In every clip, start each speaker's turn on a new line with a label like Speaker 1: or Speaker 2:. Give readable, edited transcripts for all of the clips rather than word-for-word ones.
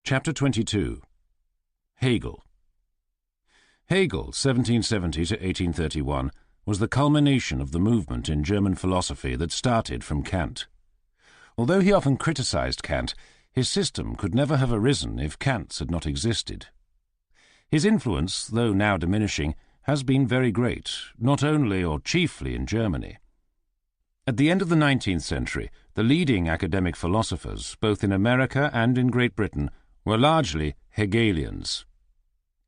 Speaker 1: Chapter 22. Hegel. Hegel, 1770 to 1831, was the culmination of the movement in German philosophy that started from Kant. Although he often criticized Kant, his system could never have arisen if Kant's had not existed. His influence, though now diminishing, has been very great, not only or chiefly in Germany. At the end of the 19th century, the leading academic philosophers, both in America and in Great Britain, were largely Hegelians.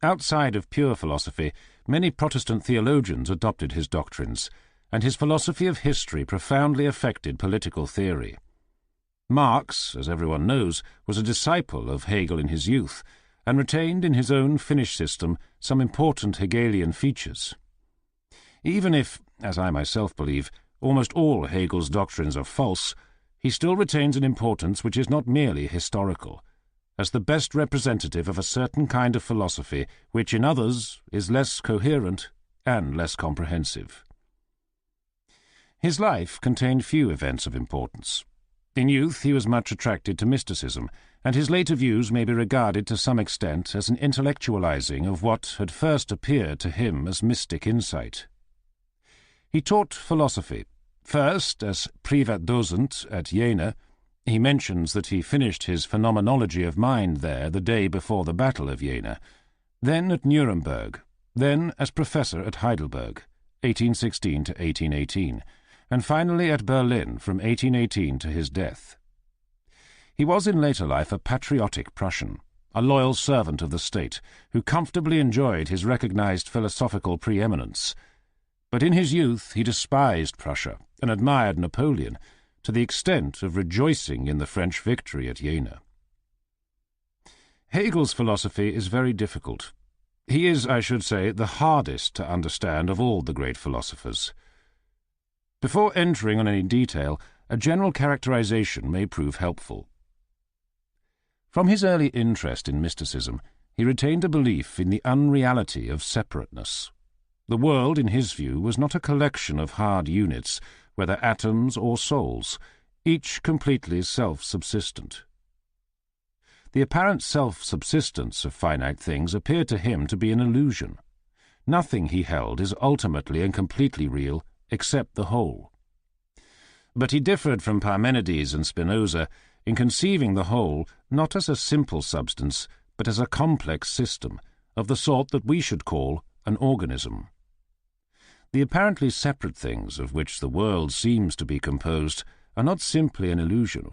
Speaker 1: Outside of pure philosophy, many Protestant theologians adopted his doctrines, and his philosophy of history profoundly affected political theory. Marx, as everyone knows, was a disciple of Hegel in his youth, and retained in his own Finnish system some important Hegelian features. Even if, as I myself believe, almost all Hegel's doctrines are false, he still retains an importance which is not merely historical, as the best representative of a certain kind of philosophy which in others is less coherent and less comprehensive. His life contained few events of importance. In youth he was much attracted to mysticism, and his later views may be regarded to some extent as an intellectualizing of what had first appeared to him as mystic insight. He taught philosophy, first as Privatdozent at Jena. He mentions that he finished his Phenomenology of Mind there the day before the Battle of Jena, then at Nuremberg, then as professor at Heidelberg, 1816 to 1818, and finally at Berlin from 1818 to his death. He was in later life a patriotic Prussian, a loyal servant of the state, who comfortably enjoyed his recognized philosophical preeminence. But in his youth he despised Prussia and admired Napoleon, to the extent of rejoicing in the French victory at Jena. Hegel's philosophy is very difficult. He is, I should say, the hardest to understand of all the great philosophers. Before entering on any detail, a general characterization may prove helpful. From his early interest in mysticism, he retained a belief in the unreality of separateness. The world, in his view, was not a collection of hard units, whether atoms or souls, each completely self-subsistent. The apparent self-subsistence of finite things appeared to him to be an illusion. Nothing, he held, is ultimately and completely real except the whole. But he differed from Parmenides and Spinoza in conceiving the whole not as a simple substance, but as a complex system, of the sort that we should call an organism. The apparently separate things of which the world seems to be composed are not simply an illusion.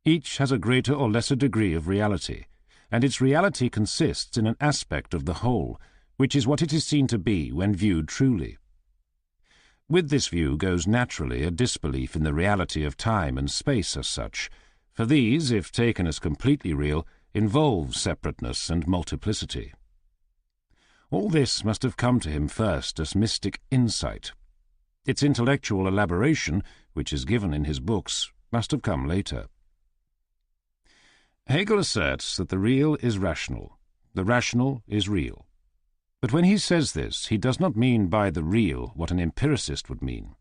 Speaker 1: Each has a greater or lesser degree of reality, and its reality consists in an aspect of the whole, which is what it is seen to be when viewed truly. With this view goes naturally a disbelief in the reality of time and space as such, for these, if taken as completely real, involve separateness and multiplicity. All this must have come to him first as mystic insight. Its intellectual elaboration, which is given in his books, must have come later. Hegel asserts that the real is rational, the rational is real. But when he says this, he does not mean by the real what an empiricist would mean.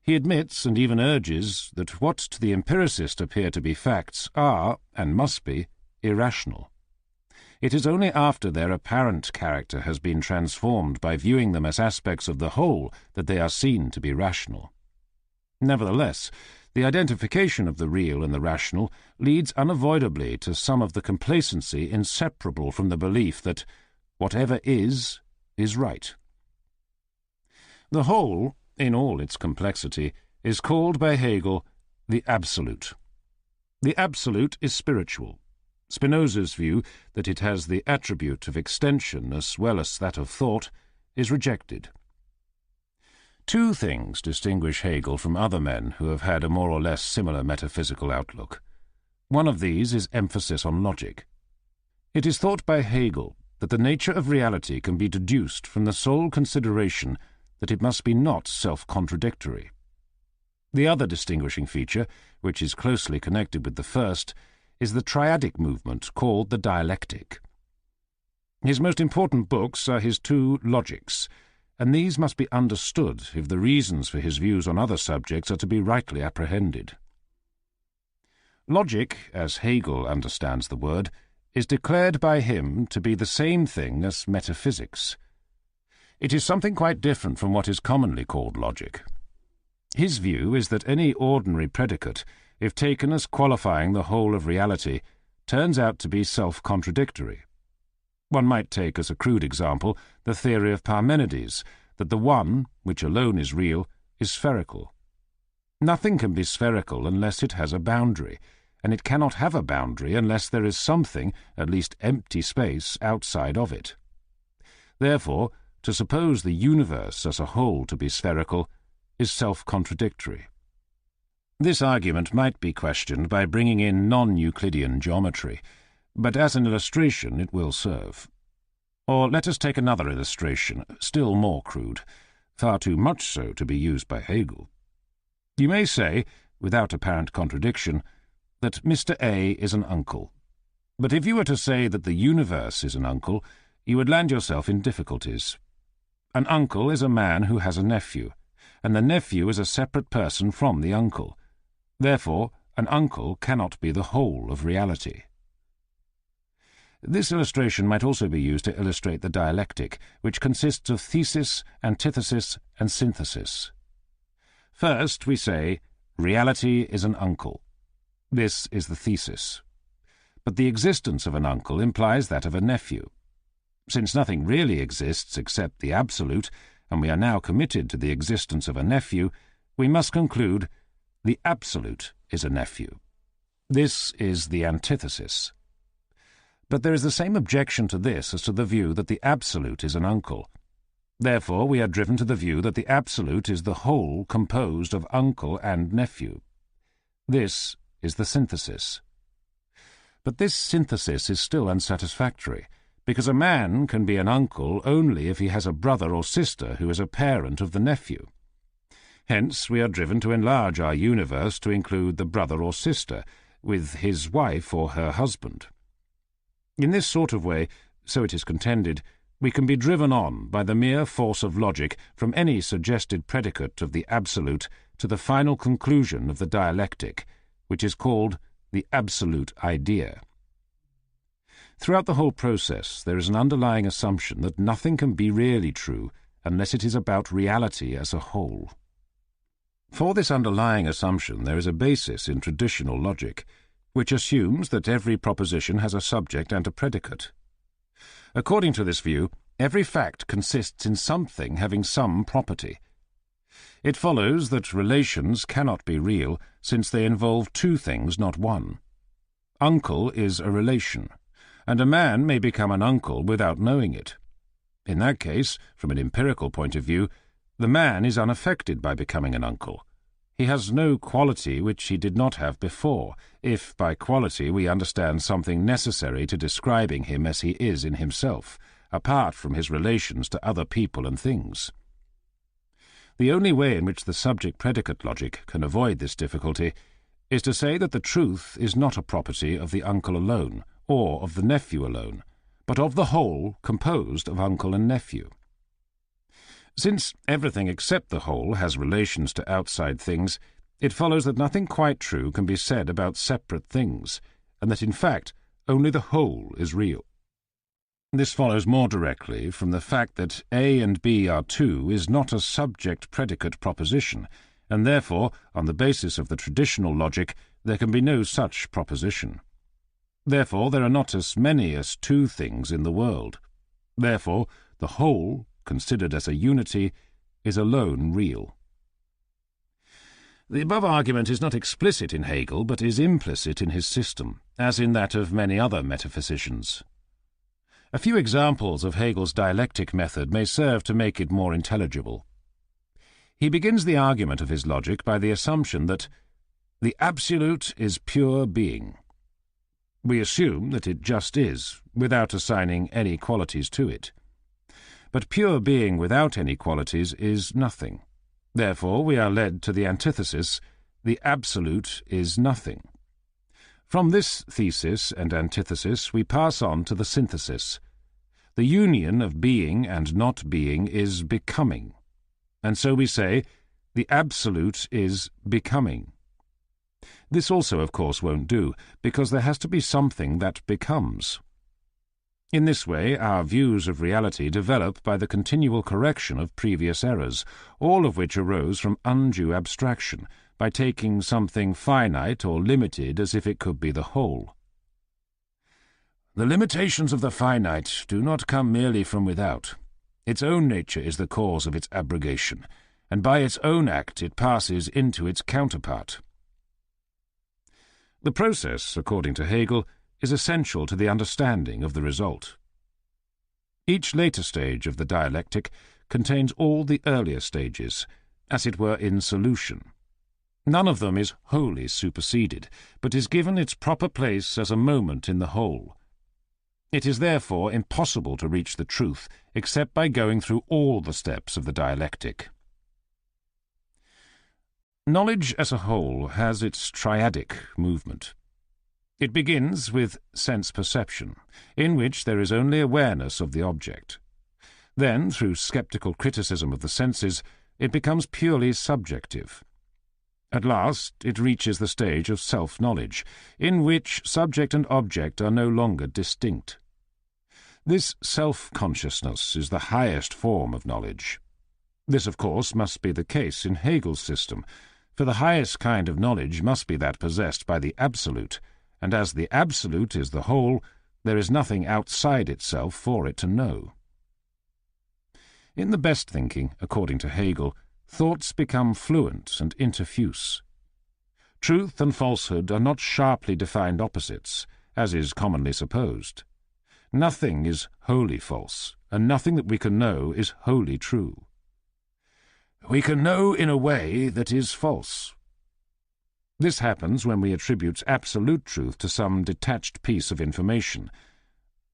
Speaker 1: He admits and even urges that what to the empiricist appear to be facts are, and must be, irrational. It is only after their apparent character has been transformed by viewing them as aspects of the whole that they are seen to be rational. Nevertheless, the identification of the real and the rational leads unavoidably to some of the complacency inseparable from the belief that whatever is right. The whole, in all its complexity, is called by Hegel the Absolute. The Absolute is spiritual. Spinoza's view that it has the attribute of extension as well as that of thought is rejected. Two things distinguish Hegel from other men who have had a more or less similar metaphysical outlook. One of these is emphasis on logic. It is thought by Hegel that the nature of reality can be deduced from the sole consideration that it must be not self-contradictory. The other distinguishing feature, which is closely connected with the first, is the triadic movement called the dialectic. His most important books are his two Logics, and these must be understood if the reasons for his views on other subjects are to be rightly apprehended. Logic, as Hegel understands the word, is declared by him to be the same thing as metaphysics. It is something quite different from what is commonly called logic. His view is that any ordinary predicate, if taken as qualifying the whole of reality, turns out to be self-contradictory. One might take as a crude example the theory of Parmenides, that the one, which alone is real, is spherical. Nothing can be spherical unless it has a boundary, and it cannot have a boundary unless there is something, at least empty space, outside of it. Therefore, to suppose the universe as a whole to be spherical is self-contradictory. This argument might be questioned by bringing in non-Euclidean geometry, but as an illustration it will serve. Or let us take another illustration, still more crude, far too much so to be used by Hegel. You may say, without apparent contradiction, that Mr. A is an uncle. But if you were to say that the universe is an uncle, you would land yourself in difficulties. An uncle is a man who has a nephew, and the nephew is a separate person from the uncle. Therefore, an uncle cannot be the whole of reality. This illustration might also be used to illustrate the dialectic, which consists of thesis, antithesis, and synthesis. First, we say, reality is an uncle. This is the thesis. But the existence of an uncle implies that of a nephew. Since nothing really exists except the absolute, and we are now committed to the existence of a nephew, we must conclude the absolute is a nephew. This is the antithesis. But there is the same objection to this as to the view that the absolute is an uncle. Therefore, we are driven to the view that the absolute is the whole composed of uncle and nephew. This is the synthesis. But this synthesis is still unsatisfactory, because a man can be an uncle only if he has a brother or sister who is a parent of the nephew. Hence, we are driven to enlarge our universe to include the brother or sister, with his wife or her husband. In this sort of way, so it is contended, we can be driven on by the mere force of logic from any suggested predicate of the absolute to the final conclusion of the dialectic, which is called the absolute idea. Throughout the whole process, there is an underlying assumption that nothing can be really true unless it is about reality as a whole. For this underlying assumption there is a basis in traditional logic, which assumes that every proposition has a subject and a predicate. According to this view, every fact consists in something having some property. It follows that relations cannot be real, since they involve two things, not one. Uncle is a relation, and a man may become an uncle without knowing it. In that case, from an empirical point of view, the man is unaffected by becoming an uncle. He has no quality which he did not have before, if by quality we understand something necessary to describing him as he is in himself, apart from his relations to other people and things. The only way in which the subject-predicate logic can avoid this difficulty is to say that the truth is not a property of the uncle alone, or of the nephew alone, but of the whole composed of uncle and nephew. Since everything except the whole has relations to outside things, it follows that nothing quite true can be said about separate things, and that in fact only the whole is real. This follows more directly from the fact that A and B are two is not a subject-predicate proposition, and therefore, on the basis of the traditional logic, there can be no such proposition. Therefore, there are not as many as two things in the world. Therefore, the whole, considered as a unity, is alone real. The above argument is not explicit in Hegel, but is implicit in his system, as in that of many other metaphysicians. A few examples of Hegel's dialectic method may serve to make it more intelligible. He begins the argument of his logic by the assumption that the absolute is pure being. We assume that it just is, without assigning any qualities to it. But pure being without any qualities is nothing. Therefore, we are led to the antithesis, the absolute is nothing. From this thesis and antithesis we pass on to the synthesis. The union of being and not being is becoming. And so we say, the absolute is becoming. This also, of course, won't do, because there has to be something that becomes. In this way, our views of reality develop by the continual correction of previous errors, all of which arose from undue abstraction, by taking something finite or limited as if it could be the whole. The limitations of the finite do not come merely from without. Its own nature is the cause of its abrogation, and by its own act it passes into its counterpart. The process, according to Hegel, is essential to the understanding of the result. Each later stage of the dialectic contains all the earlier stages, as it were in solution. None of them is wholly superseded, but is given its proper place as a moment in the whole. It is therefore impossible to reach the truth except by going through all the steps of the dialectic. Knowledge as a whole has its triadic movement. It begins with sense perception, in which there is only awareness of the object. Then, through skeptical criticism of the senses, it becomes purely subjective. At last, it reaches the stage of self-knowledge, in which subject and object are no longer distinct. This self-consciousness is the highest form of knowledge. This, of course, must be the case in Hegel's system, for the highest kind of knowledge must be that possessed by the Absolute, and as the Absolute is the whole, there is nothing outside itself for it to know. In the best thinking, according to Hegel, thoughts become fluent and interfuse. Truth and falsehood are not sharply defined opposites, as is commonly supposed. Nothing is wholly false, and nothing that we can know is wholly true. We can know in a way that is false. This happens when we attribute absolute truth to some detached piece of information.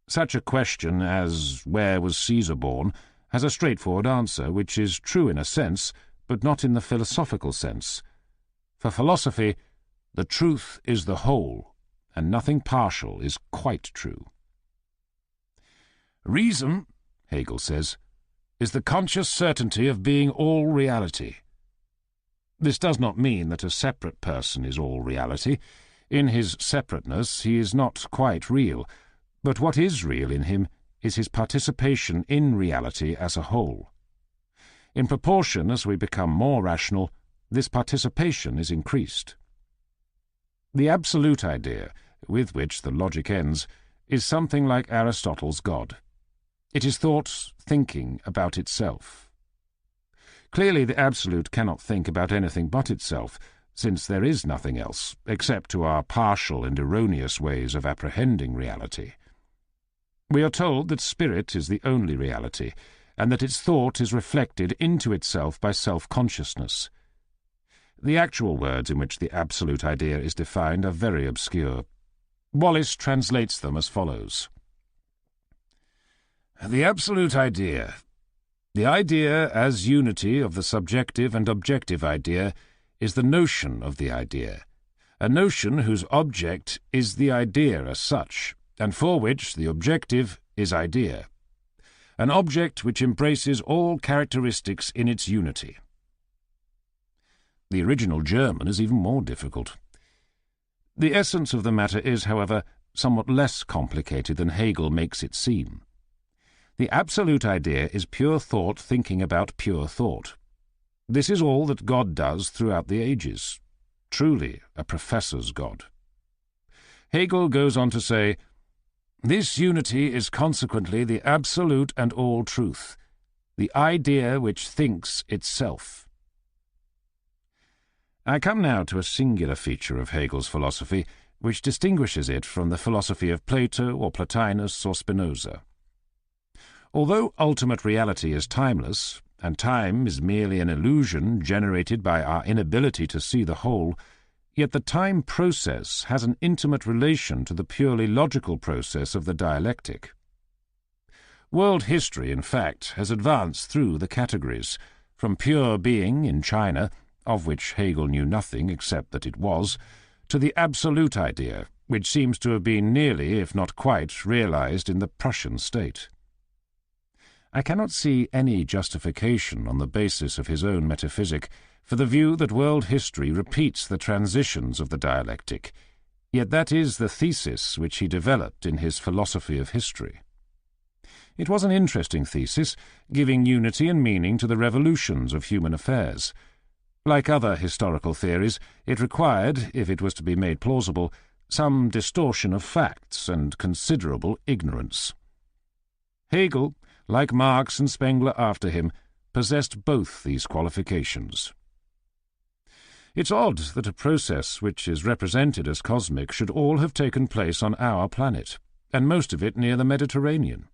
Speaker 1: Such a question as, "Where was Caesar born?" has a straightforward answer, which is true in a sense, but not in the philosophical sense. For philosophy, the truth is the whole, and nothing partial is quite true. Reason, Hegel says, is the conscious certainty of being all reality. This does not mean that a separate person is all reality. In his separateness he is not quite real, but what is real in him is his participation in reality as a whole. In proportion as we become more rational, this participation is increased. The absolute idea, with which the logic ends, is something like Aristotle's God. It is thought thinking about itself. Clearly the Absolute cannot think about anything but itself, since there is nothing else, except to our partial and erroneous ways of apprehending reality. We are told that spirit is the only reality, and that its thought is reflected into itself by self-consciousness. The actual words in which the absolute idea is defined are very obscure. Wallace translates them as follows. The absolute idea. The idea as unity of the subjective and objective idea is the notion of the idea, a notion whose object is the idea as such, and for which the objective is idea, an object which embraces all characteristics in its unity. The original German is even more difficult. The essence of the matter is, however, somewhat less complicated than Hegel makes it seem. The absolute idea is pure thought thinking about pure thought. This is all that God does throughout the ages. Truly a professor's God. Hegel goes on to say, this unity is consequently the absolute and all truth, the idea which thinks itself. I come now to a singular feature of Hegel's philosophy, which distinguishes it from the philosophy of Plato or Plotinus or Spinoza. Although ultimate reality is timeless, and time is merely an illusion generated by our inability to see the whole, yet the time process has an intimate relation to the purely logical process of the dialectic. World history, in fact, has advanced through the categories, from pure being in China, of which Hegel knew nothing except that it was, to the absolute idea, which seems to have been nearly, if not quite, realized in the Prussian state. I cannot see any justification on the basis of his own metaphysic for the view that world history repeats the transitions of the dialectic, yet that is the thesis which he developed in his philosophy of history. It was an interesting thesis, giving unity and meaning to the revolutions of human affairs. Like other historical theories, it required, if it was to be made plausible, some distortion of facts and considerable ignorance. Hegel, like Marx and Spengler after him, possessed both these qualifications. It's odd that a process which is represented as cosmic should all have taken place on our planet, and most of it near the Mediterranean.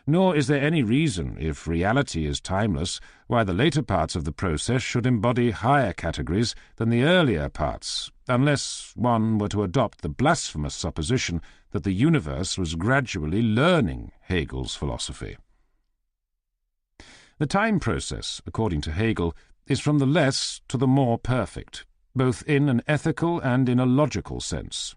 Speaker 1: Nor is there any reason, if reality is timeless, why the later parts of the process should embody higher categories than the earlier parts, unless one were to adopt the blasphemous supposition that the universe was gradually learning Hegel's philosophy. The time process, according to Hegel, is from the less to the more perfect, both in an ethical and in a logical sense.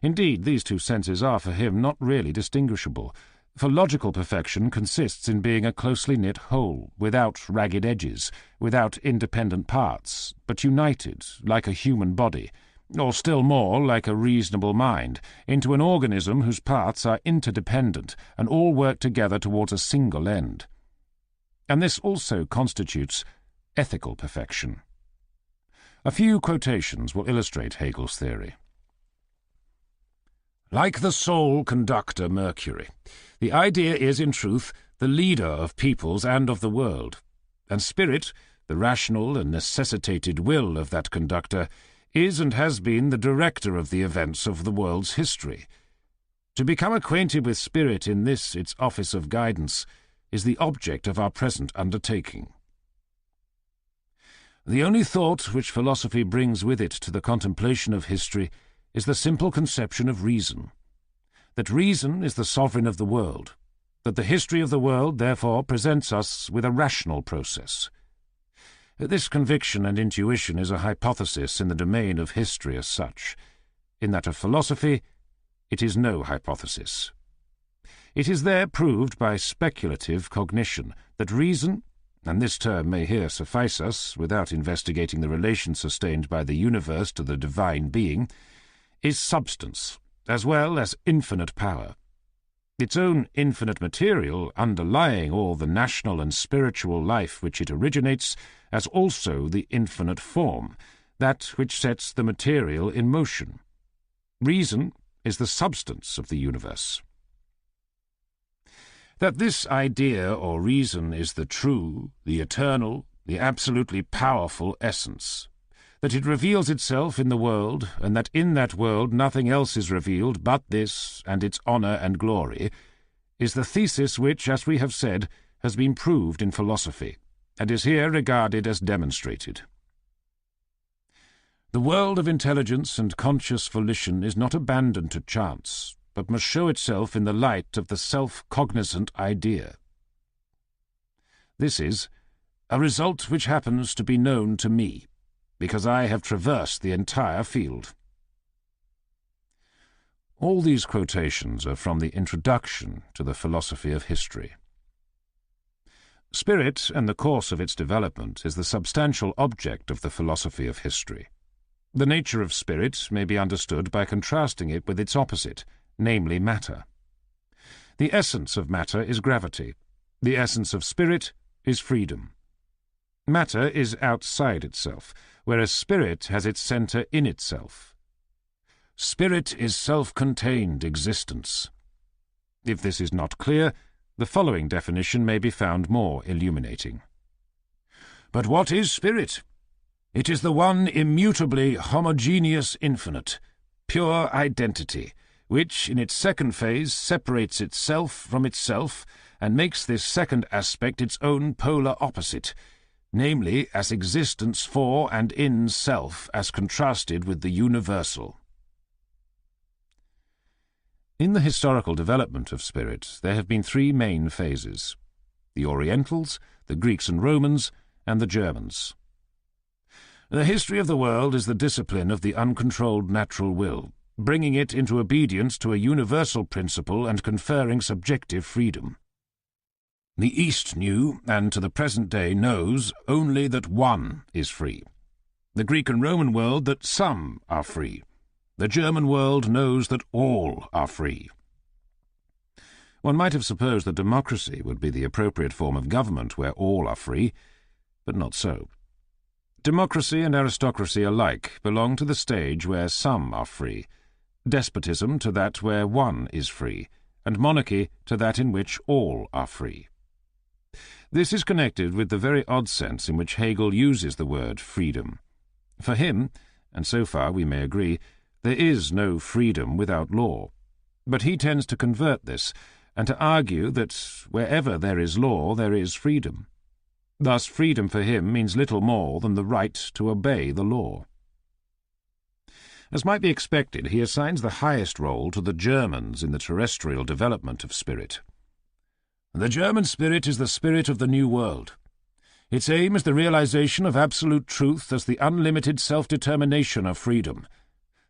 Speaker 1: Indeed, these two senses are for him not really distinguishable, for logical perfection consists in being a closely knit whole, without ragged edges, without independent parts, but united, like a human body, or still more, like a reasonable mind, into an organism whose parts are interdependent and all work together towards a single end. And this also constitutes ethical perfection. A few quotations will illustrate Hegel's theory. Like the sole conductor Mercury, the idea is, in truth, the leader of peoples and of the world, and spirit, the rational and necessitated will of that conductor, is and has been the director of the events of the world's history. To become acquainted with spirit in this its office of guidance is the object of our present undertaking. The only thought which philosophy brings with it to the contemplation of history is the simple conception of reason, that reason is the sovereign of the world, that the history of the world, therefore, presents us with a rational process. This conviction and intuition is a hypothesis in the domain of history as such. In that of philosophy, it is no hypothesis. It is there proved by speculative cognition that reason, and this term may here suffice us, without investigating the relation sustained by the universe to the divine being, is substance, as well as infinite power. Its own infinite material underlying all the national and spiritual life which it originates, as also the infinite form, that which sets the material in motion. Reason is the substance of the universe. That this idea or reason is the true, the eternal, the absolutely powerful essence, that it reveals itself in the world, and that in that world nothing else is revealed but this and its honour and glory, is the thesis which, as we have said, has been proved in philosophy, and is here regarded as demonstrated. The world of intelligence and conscious volition is not abandoned to chance, but must show itself in the light of the self-cognizant idea. This is a result which happens to be known to me, because I have traversed the entire field. All these quotations are from the introduction to the philosophy of history. Spirit and the course of its development is the substantial object of the philosophy of history. The nature of spirit may be understood by contrasting it with its opposite, namely matter. The essence of matter is gravity. The essence of spirit is freedom. Matter is outside itself, whereas spirit has its centre in itself. Spirit is self-contained existence. If this is not clear, the following definition may be found more illuminating. But what is spirit? It is the one immutably homogeneous infinite, pure identity, which in its second phase separates itself from itself and makes this second aspect its own polar opposite, namely as existence for and in self as contrasted with the universal. In the historical development of spirit there have been three main phases: the Orientals, the Greeks and Romans, and the Germans. The history of the world is the discipline of the uncontrolled natural will, bringing it into obedience to a universal principle and conferring subjective freedom. The East knew, and to the present day knows, only that one is free. The Greek and Roman world that some are free. The German world knows that all are free. One might have supposed that democracy would be the appropriate form of government where all are free, but not so. Democracy and aristocracy alike belong to the stage where some are free, despotism to that where one is free, and monarchy to that in which all are free. This is connected with the very odd sense in which Hegel uses the word freedom. For him, and so far we may agree, there is no freedom without law, but he tends to convert this, and to argue that wherever there is law there is freedom. Thus freedom for him means little more than the right to obey the law. As might be expected, he assigns the highest role to the Germans in the terrestrial development of spirit. The German spirit is the spirit of the New World. Its aim is the realization of absolute truth as the unlimited self-determination of freedom,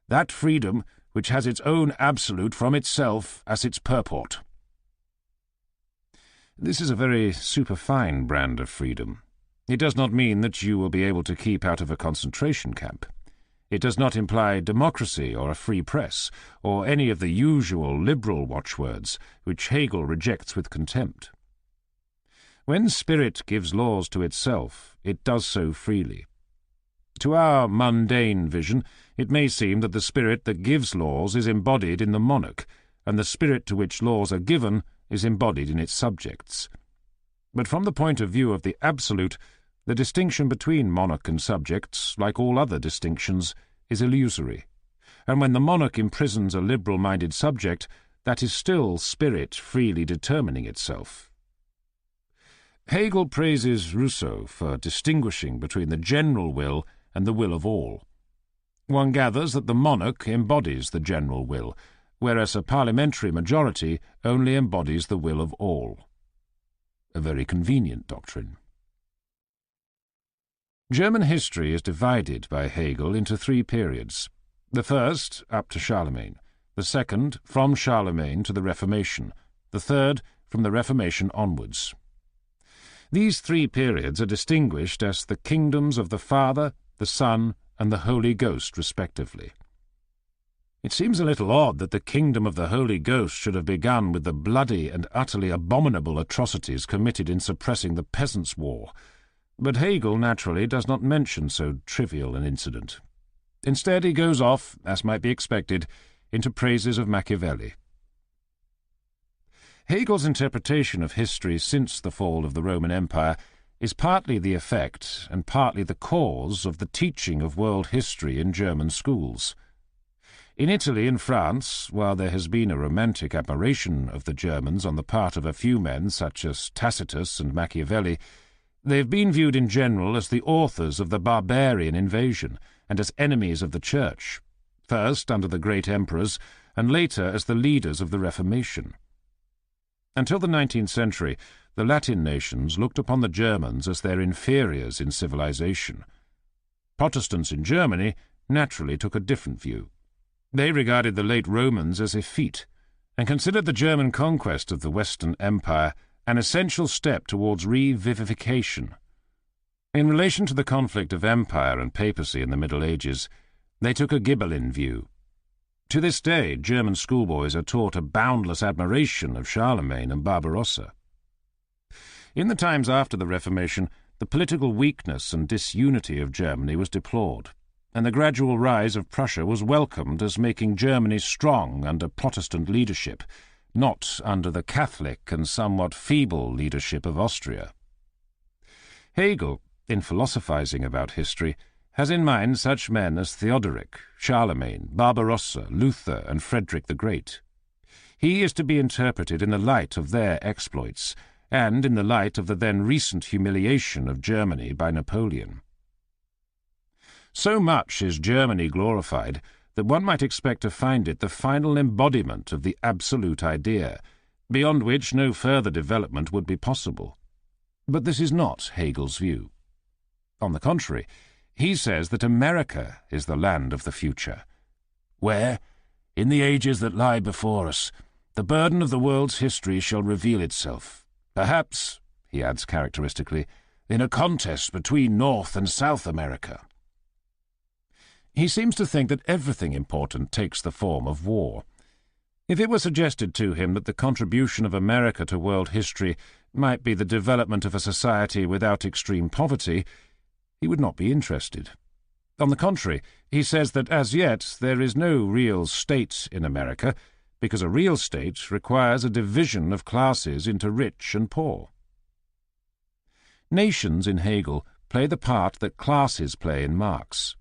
Speaker 1: that freedom which has its own absolute from itself as its purport. This is a very superfine brand of freedom. It does not mean that you will be able to keep out of a concentration camp. It does not imply democracy or a free press, or any of the usual liberal watchwords, which Hegel rejects with contempt. When spirit gives laws to itself, it does so freely. To our mundane vision, it may seem that the spirit that gives laws is embodied in the monarch, and the spirit to which laws are given is embodied in its subjects. But from the point of view of the absolute, the distinction between monarch and subjects, like all other distinctions, is illusory, and when the monarch imprisons a liberal-minded subject, that is still spirit freely determining itself. Hegel praises Rousseau for distinguishing between the general will and the will of all. One gathers that the monarch embodies the general will, whereas a parliamentary majority only embodies the will of all. A very convenient doctrine. German history is divided by Hegel into three periods. The first, up to Charlemagne. The second, from Charlemagne to the Reformation. The third, from the Reformation onwards. These three periods are distinguished as the kingdoms of the Father, the Son, and the Holy Ghost, respectively. It seems a little odd that the kingdom of the Holy Ghost should have begun with the bloody and utterly abominable atrocities committed in suppressing the Peasants' War, but Hegel naturally does not mention so trivial an incident. Instead he goes off, as might be expected, into praises of Machiavelli. Hegel's interpretation of history since the fall of the Roman Empire is partly the effect and partly the cause of the teaching of world history in German schools. In Italy and France, while there has been a romantic admiration of the Germans on the part of a few men such as Tacitus and Machiavelli, they have been viewed in general as the authors of the barbarian invasion and as enemies of the Church, first under the great emperors and later as the leaders of the Reformation. Until the 19th century, the Latin nations looked upon the Germans as their inferiors in civilization. Protestants in Germany naturally took a different view. They regarded the late Romans as effete, and considered the German conquest of the Western Empire an essential step towards revivification. In relation to the conflict of empire and papacy in the Middle Ages, they took a Ghibelline view. To this day, German schoolboys are taught a boundless admiration of Charlemagne and Barbarossa. In the times after the Reformation, the political weakness and disunity of Germany was deplored, and the gradual rise of Prussia was welcomed as making Germany strong under Protestant leadership, not under the Catholic and somewhat feeble leadership of Austria. Hegel, in philosophizing about history, has in mind such men as Theodoric, Charlemagne, Barbarossa, Luther, and Frederick the Great. He is to be interpreted in the light of their exploits, and in the light of the then recent humiliation of Germany by Napoleon. So much is Germany glorified that one might expect to find it the final embodiment of the absolute idea, beyond which no further development would be possible. But this is not Hegel's view. On the contrary, he says that America is the land of the future, where, in the ages that lie before us, the burden of the world's history shall reveal itself, perhaps, he adds characteristically, in a contest between North and South America. He seems to think that everything important takes the form of war. If it were suggested to him that the contribution of America to world history might be the development of a society without extreme poverty, he would not be interested. On the contrary, he says that as yet there is no real state in America, because a real state requires a division of classes into rich and poor. Nations in Hegel play the part that classes play in Marx.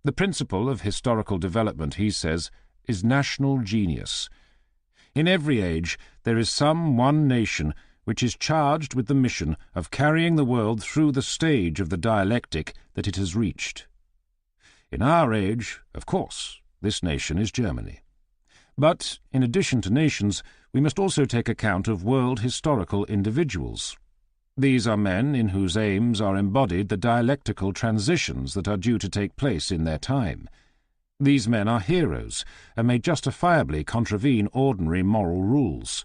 Speaker 1: The principle of historical development, he says, is national genius. In every age there is some one nation which is charged with the mission of carrying the world through the stage of the dialectic that it has reached. In our age, of course, this nation is Germany. But, in addition to nations, we must also take account of world historical individuals. These are men in whose aims are embodied the dialectical transitions that are due to take place in their time. These men are heroes, and may justifiably contravene ordinary moral rules.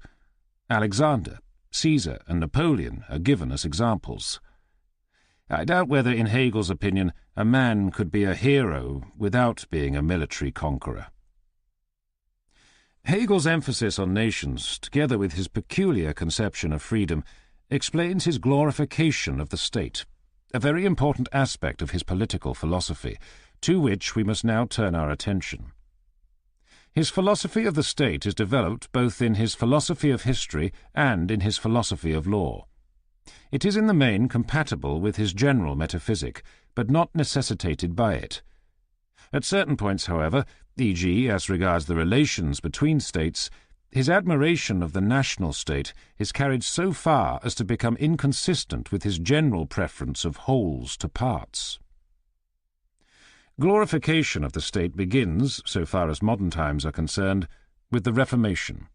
Speaker 1: Alexander, Caesar, and Napoleon are given as examples. I doubt whether, in Hegel's opinion, a man could be a hero without being a military conqueror. Hegel's emphasis on nations, together with his peculiar conception of freedom, explains his glorification of the state, a very important aspect of his political philosophy, to which we must now turn our attention. His philosophy of the state is developed both in his philosophy of history and in his philosophy of law. It is in the main compatible with his general metaphysic, but not necessitated by it. At certain points, however, e.g. as regards the relations between states, his admiration of the national state is carried so far as to become inconsistent with his general preference of wholes to parts. Glorification of the state begins, so far as modern times are concerned, with the Reformation.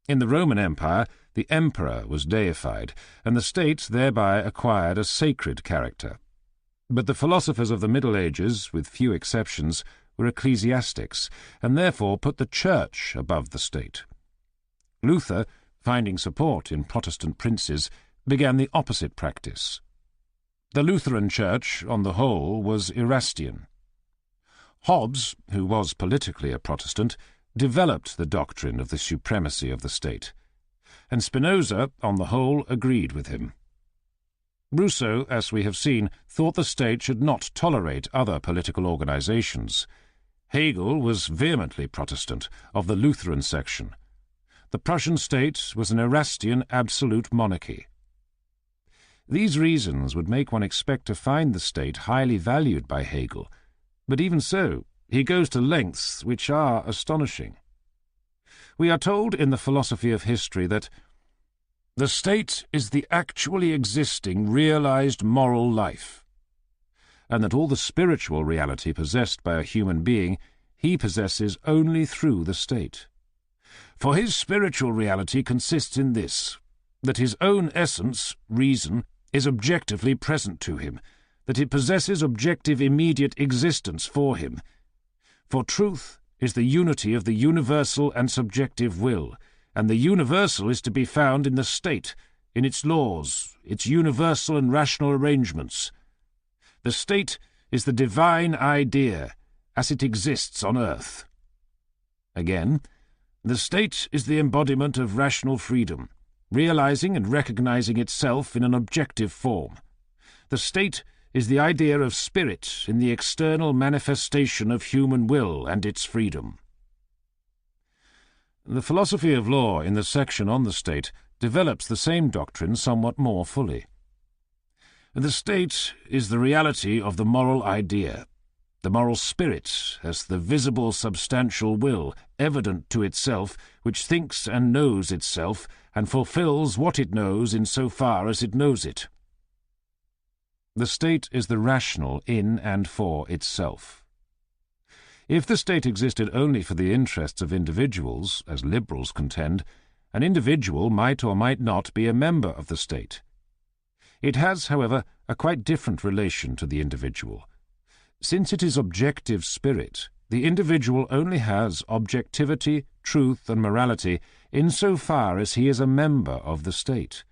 Speaker 1: In the Roman Empire, the emperor was deified, and the state thereby acquired a sacred character. But the philosophers of the Middle Ages, with few exceptions, were ecclesiastics, and therefore put the Church above the state. Luther, finding support in Protestant princes, began the opposite practice. The Lutheran Church, on the whole, was Erastian. Hobbes, who was politically a Protestant, developed the doctrine of the supremacy of the state, and Spinoza, on the whole, agreed with him. Rousseau, as we have seen, thought the state should not tolerate other political organizations. Hegel was vehemently Protestant, of the Lutheran section. The Prussian state was an Erastian absolute monarchy. These reasons would make one expect to find the state highly valued by Hegel, but even so, he goes to lengths which are astonishing. We are told in the philosophy of history that the state is the actually existing, realized moral life, and that all the spiritual reality possessed by a human being he possesses only through the state. For his spiritual reality consists in this, that his own essence, reason, is objectively present to him, that it possesses objective immediate existence for him. For truth is the unity of the universal and subjective will, and the universal is to be found in the state, in its laws, its universal and rational arrangements. The state is the divine idea, as it exists on earth. Again, the state is the embodiment of rational freedom, realizing and recognizing itself in an objective form. The state is the idea of spirit in the external manifestation of human will and its freedom. The philosophy of law in the section on the state develops the same doctrine somewhat more fully. The state is the reality of the moral idea, the moral spirit as the visible substantial will, evident to itself, which thinks and knows itself, and fulfills what it knows in so far as it knows it. The state is the rational in and for itself. If the state existed only for the interests of individuals, as liberals contend, an individual might or might not be a member of the state. It has, however, a quite different relation to the individual. Since it is objective spirit, the individual only has objectivity, truth, and morality in so far as he is a member of the state,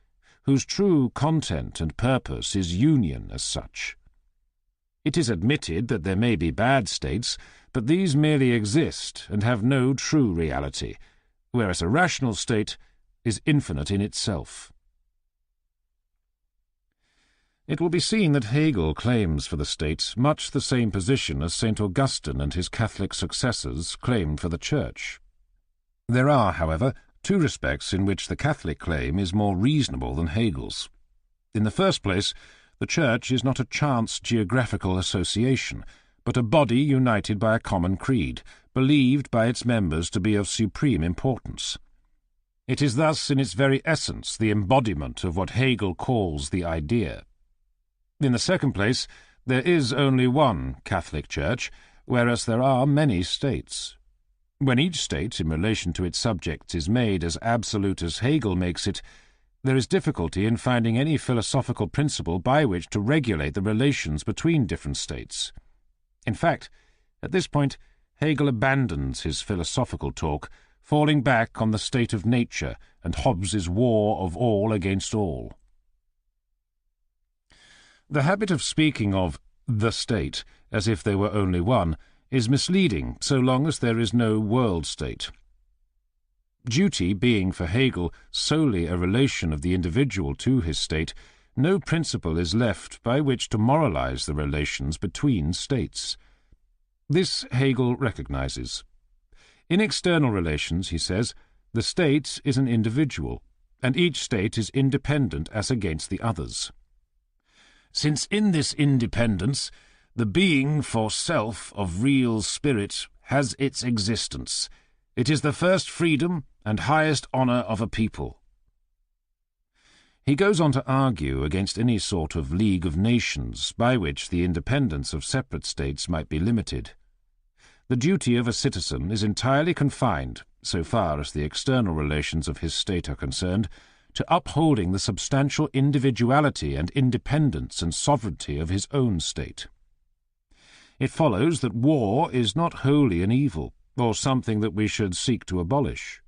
Speaker 1: whose true content and purpose is union as such. It is admitted that there may be bad states, but these merely exist and have no true reality, whereas a rational state is infinite in itself. It will be seen that Hegel claims for the state much the same position as St. Augustine and his Catholic successors claimed for the Church. There are, however, two respects in which the Catholic claim is more reasonable than Hegel's. In the first place, the Church is not a chance geographical association, but a body united by a common creed, believed by its members to be of supreme importance. It is thus in its very essence the embodiment of what Hegel calls the idea. In the second place, there is only one Catholic Church, whereas there are many states. When each state in relation to its subjects is made as absolute as Hegel makes it, there is difficulty in finding any philosophical principle by which to regulate the relations between different states. In fact, at this point, Hegel abandons his philosophical talk, falling back on the state of nature and Hobbes's war of all against all. The habit of speaking of the state as if there were only one is misleading so long as there is no world state. Duty being for Hegel solely a relation of the individual to his state, no principle is left by which to moralize the relations between states. This Hegel recognizes. In external relations, he says, the state is an individual, and each state is independent as against the others. Since in this independence the being for self of real spirit has its existence, it is the first freedom and highest honour of a people. He goes on to argue against any sort of League of Nations by which the independence of separate states might be limited. The duty of a citizen is entirely confined, so far as the external relations of his state are concerned, to upholding the substantial individuality and independence and sovereignty of his own state. It follows that war is not wholly an evil, or something that we should seek to abolish.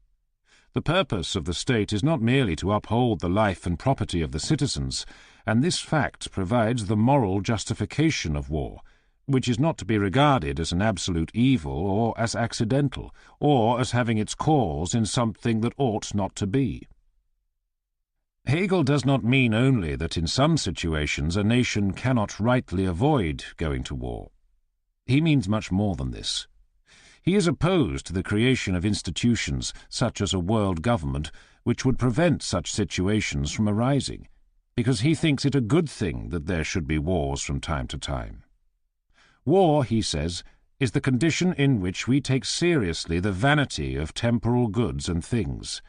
Speaker 1: The purpose of the state is not merely to uphold the life and property of the citizens, and this fact provides the moral justification of war, which is not to be regarded as an absolute evil or as accidental, or as having its cause in something that ought not to be. Hegel does not mean only that in some situations a nation cannot rightly avoid going to war. He means much more than this. He is opposed to the creation of institutions, such as a world government, which would prevent such situations from arising, because he thinks it a good thing that there should be wars from time to time. War, he says, is the condition in which we take seriously the vanity of temporal goods and things.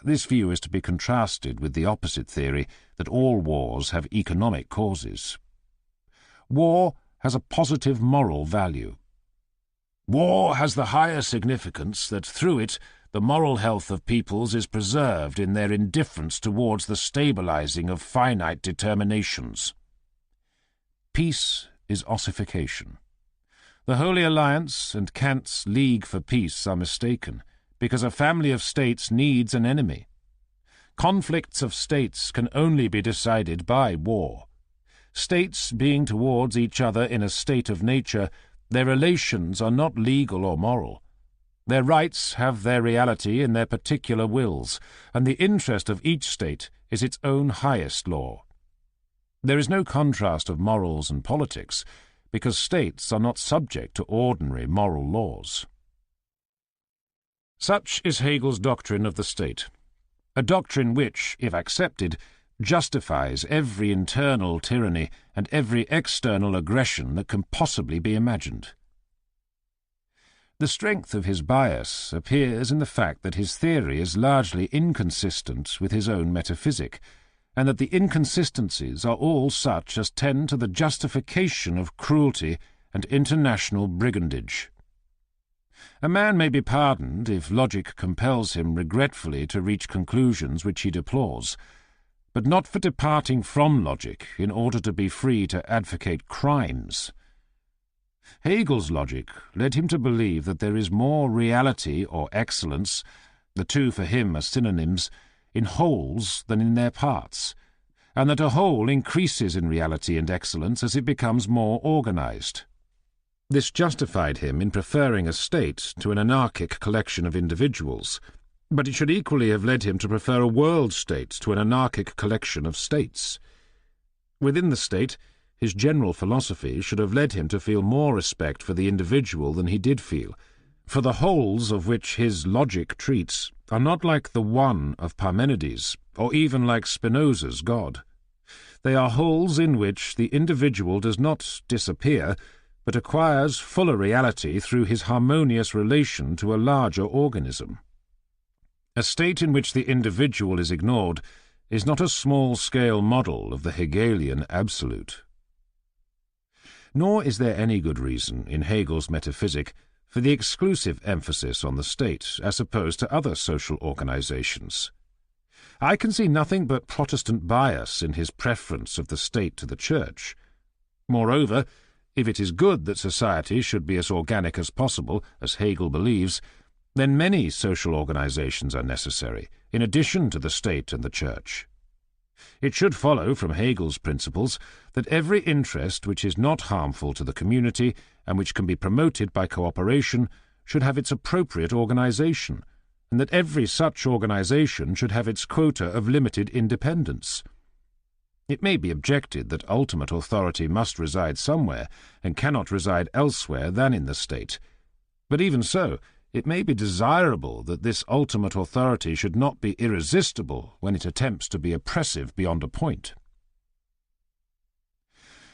Speaker 1: This view is to be contrasted with the opposite theory that all wars have economic causes. War has a positive moral value. War has the higher significance that through it the moral health of peoples is preserved in their indifference towards the stabilizing of finite determinations. Peace is ossification. The Holy Alliance and Kant's League for Peace are mistaken, because a family of states needs an enemy. Conflicts of states can only be decided by war. States being towards each other in a state of nature, their relations are not legal or moral. Their rights have their reality in their particular wills, and the interest of each state is its own highest law. There is no contrast of morals and politics, because states are not subject to ordinary moral laws. Such is Hegel's doctrine of the state, a doctrine which, if accepted, justifies every internal tyranny and every external aggression that can possibly be imagined. The strength of his bias appears in the fact that his theory is largely inconsistent with his own metaphysic, and that the inconsistencies are all such as tend to the justification of cruelty and international brigandage. A man may be pardoned if logic compels him regretfully to reach conclusions which he deplores, but not for departing from logic in order to be free to advocate crimes. Hegel's logic led him to believe that there is more reality or excellence, the two for him are synonyms, in wholes than in their parts, and that a whole increases in reality and excellence as it becomes more organized. This justified him in preferring a state to an anarchic collection of individuals, but it should equally have led him to prefer a world state to an anarchic collection of states. Within the state, his general philosophy should have led him to feel more respect for the individual than he did feel, for the wholes of which his logic treats are not like the one of Parmenides, or even like Spinoza's God. They are wholes in which the individual does not disappear, but acquires fuller reality through his harmonious relation to a larger organism. A state in which the individual is ignored is not a small-scale model of the Hegelian absolute. Nor is there any good reason, in Hegel's metaphysic, for the exclusive emphasis on the state as opposed to other social organizations. I can see nothing but Protestant bias in his preference of the state to the church. Moreover, if it is good that society should be as organic as possible, as Hegel believes, then many social organizations are necessary, in addition to the state and the church. It should follow from Hegel's principles that every interest which is not harmful to the community and which can be promoted by cooperation should have its appropriate organization, and that every such organization should have its quota of limited independence. It may be objected that ultimate authority must reside somewhere and cannot reside elsewhere than in the state, but even so, it may be desirable that this ultimate authority should not be irresistible when it attempts to be oppressive beyond a point.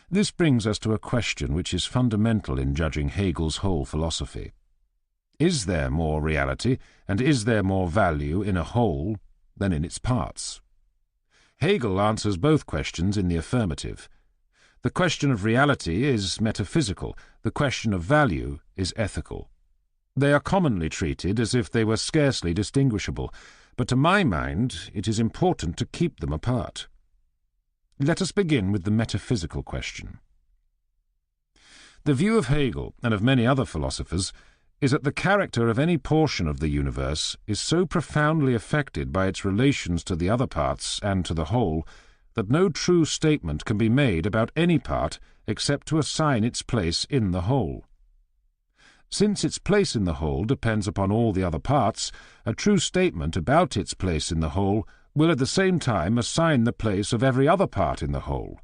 Speaker 1: This brings us to a question which is fundamental in judging Hegel's whole philosophy. Is there more reality, and is there more value in a whole than in its parts? Hegel answers both questions in the affirmative. The question of reality is metaphysical, the question of value is ethical. They are commonly treated as if they were scarcely distinguishable, but to my mind it is important to keep them apart. Let us begin with the metaphysical question. The view of Hegel, and of many other philosophers, is that the character of any portion of the universe is so profoundly affected by its relations to the other parts and to the whole that no true statement can be made about any part except to assign its place in the whole. Since its place in the whole depends upon all the other parts, a true statement about its place in the whole will at the same time assign the place of every other part in the whole.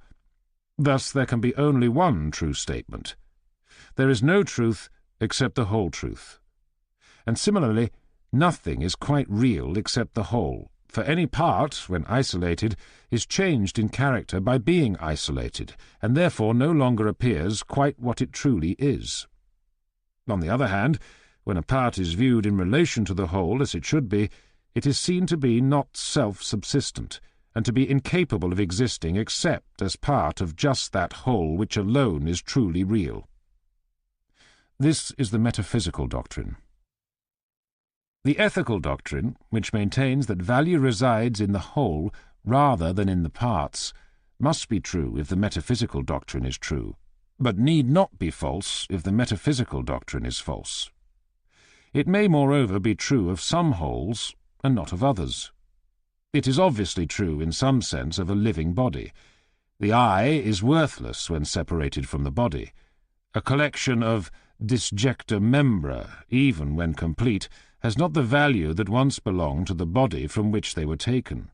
Speaker 1: Thus there can be only one true statement. There is no truth except the whole truth. And similarly, nothing is quite real except the whole, for any part, when isolated, is changed in character by being isolated, and therefore no longer appears quite what it truly is. On the other hand, when a part is viewed in relation to the whole as it should be, it is seen to be not self-subsistent, and to be incapable of existing except as part of just that whole which alone is truly real. This is the metaphysical doctrine. The ethical doctrine, which maintains that value resides in the whole rather than in the parts, must be true if the metaphysical doctrine is true, but need not be false if the metaphysical doctrine is false. It may, moreover, be true of some wholes and not of others. It is obviously true in some sense of a living body. The eye is worthless when separated from the body. A collection of disjecta membra, even when complete, has not the value that once belonged to the body from which they were taken.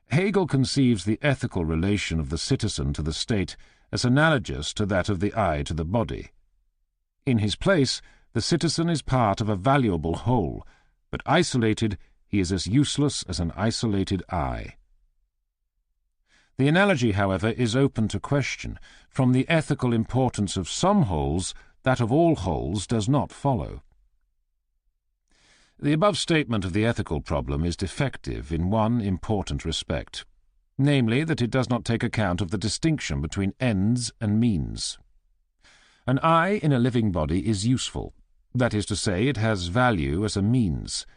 Speaker 1: Hegel conceives the ethical relation of the citizen to the state as analogous to that of the eye to the body. In his place, the citizen is part of a valuable whole, but isolated, he is as useless as an isolated eye. The analogy, however, is open to question. From the ethical importance of some wholes, that of all wholes does not follow. The above statement of the ethical problem is defective in one important respect, namely that it does not take account of the distinction between ends and means. An eye in a living body is useful, that is to say, it has value as a means,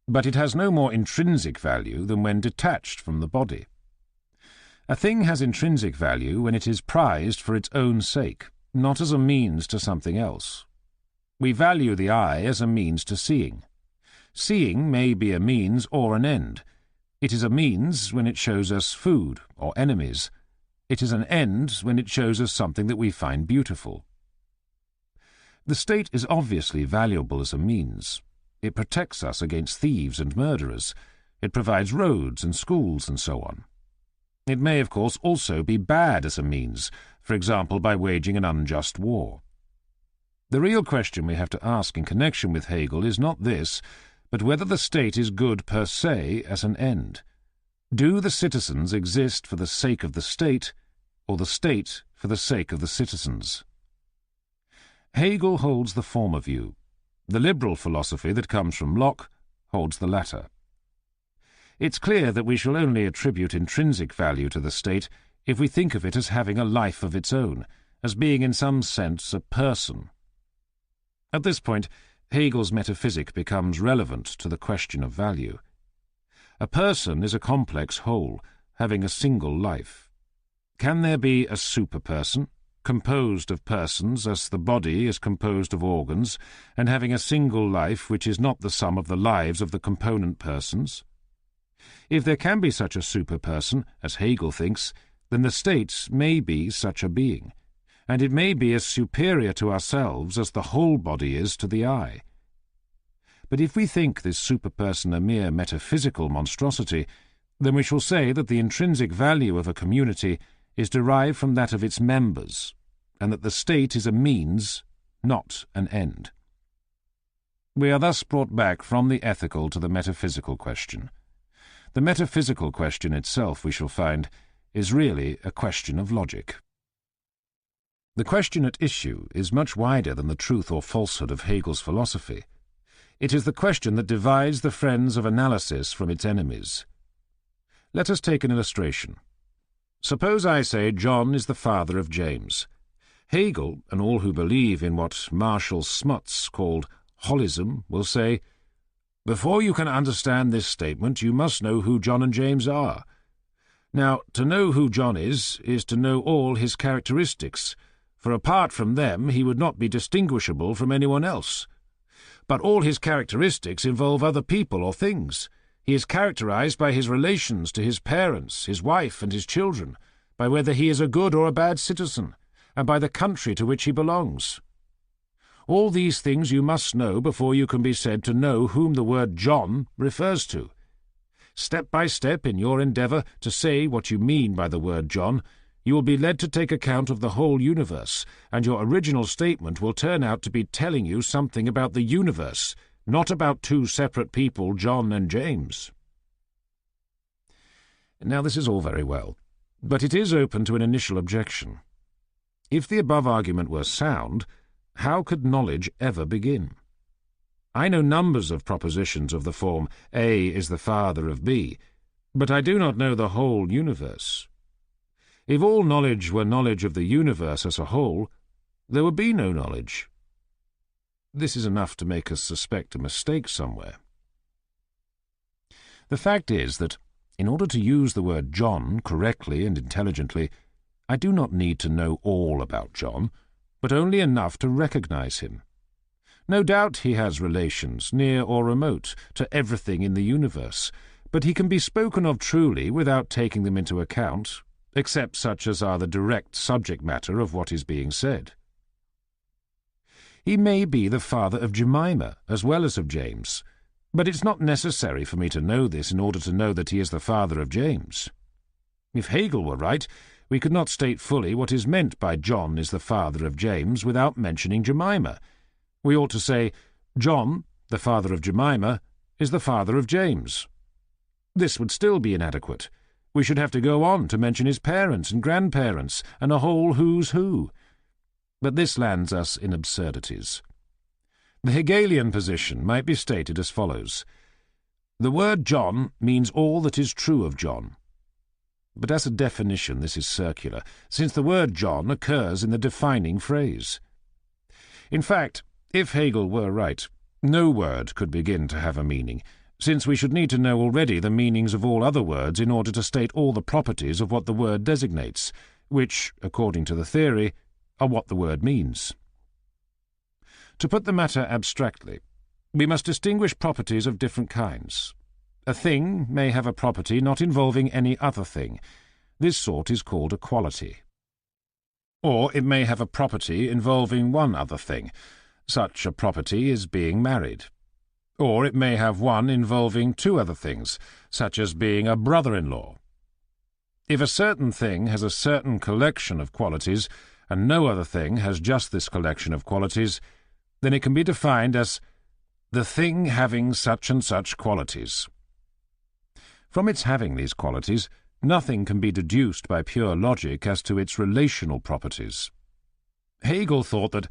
Speaker 1: but it has no more intrinsic value than when detached from the body. A thing has intrinsic value when it is prized for its own sake, not as a means to something else. We value the eye as a means to seeing. Seeing may be a means or an end. It is a means when it shows us food or enemies. It is an end when it shows us something that we find beautiful. The state is obviously valuable as a means. It protects us against thieves and murderers. It provides roads and schools and so on. It may, of course, also be bad as a means, for example, by waging an unjust war. The real question we have to ask in connection with Hegel is not this, but whether the state is good per se as an end. Do the citizens exist for the sake of the state, or the state for the sake of the citizens? Hegel holds the former view. The liberal philosophy that comes from Locke holds the latter. It's clear that we shall only attribute intrinsic value to the state if we think of it as having a life of its own, as being in some sense a person. At this point, Hegel's metaphysic becomes relevant to the question of value. A person is a complex whole, having a single life. Can there be a superperson, composed of persons as the body is composed of organs, and having a single life which is not the sum of the lives of the component persons? If there can be such a superperson, as Hegel thinks, then the state may be such a being, and it may be as superior to ourselves as the whole body is to the eye. But if we think this superperson a mere metaphysical monstrosity, then we shall say that the intrinsic value of a community is derived from that of its members, and that the state is a means, not an end. We are thus brought back from the ethical to the metaphysical question. The metaphysical question itself, we shall find, is really a question of logic. The question at issue is much wider than the truth or falsehood of Hegel's philosophy. It is the question that divides the friends of analysis from its enemies. Let us take an illustration. Suppose I say John is the father of James. Hegel, and all who believe in what Marshall Smuts called holism, will say, "Before you can understand this statement, you must know who John and James are. Now, to know who John is to know all his characteristics, for apart from them he would not be distinguishable from anyone else. But all his characteristics involve other people or things. He is characterized by his relations to his parents, his wife, and his children, by whether he is a good or a bad citizen, and by the country to which he belongs. All these things you must know before you can be said to know whom the word John refers to. Step by step in your endeavor to say what you mean by the word John, you will be led to take account of the whole universe, and your original statement will turn out to be telling you something about the universe, not about two separate people, John and James." Now this is all very well, but it is open to an initial objection. If the above argument were sound, how could knowledge ever begin? I know numbers of propositions of the form A is the father of B, but I do not know the whole universe. If all knowledge were knowledge of the universe as a whole, there would be no knowledge. This is enough to make us suspect a mistake somewhere. The fact is that, in order to use the word John correctly and intelligently, I do not need to know all about John, but only enough to recognize him. No doubt he has relations, near or remote, to everything in the universe, but he can be spoken of truly without taking them into account, except such as are the direct subject matter of what is being said. He may be the father of Jemima as well as of James, but it's not necessary for me to know this in order to know that he is the father of James. If Hegel were right, we could not state fully what is meant by John is the father of James without mentioning Jemima. We ought to say, John, the father of Jemima, is the father of James. This would still be inadequate. We should have to go on to mention his parents and grandparents and a whole who's who. But this lands us in absurdities. The Hegelian position might be stated as follows. The word John means all that is true of John. But as a definition this is circular, since the word John occurs in the defining phrase. In fact, if Hegel were right, no word could begin to have a meaning, since we should need to know already the meanings of all other words in order to state all the properties of what the word designates, which, according to the theory, are what the word means. To put the matter abstractly, we must distinguish properties of different kinds. A thing may have a property not involving any other thing. This sort is called a quality. Or it may have a property involving one other thing. such a property is being married. Or it may have one involving two other things, such as being a brother-in-law. If a certain thing has a certain collection of qualities, and no other thing has just this collection of qualities, then it can be defined as the thing having such and such qualities. From its having these qualities, nothing can be deduced by pure logic as to its relational properties. Hegel thought that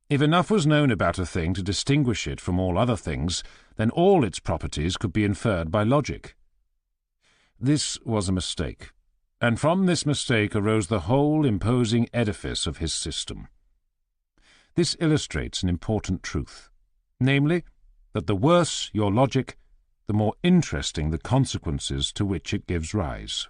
Speaker 1: if enough was known about a thing to distinguish it from all other things, then all its properties could be inferred by logic. This was a mistake, and from this mistake arose the whole imposing edifice of his system. This illustrates an important truth, namely, that the worse your logic, the more interesting the consequences to which it gives rise.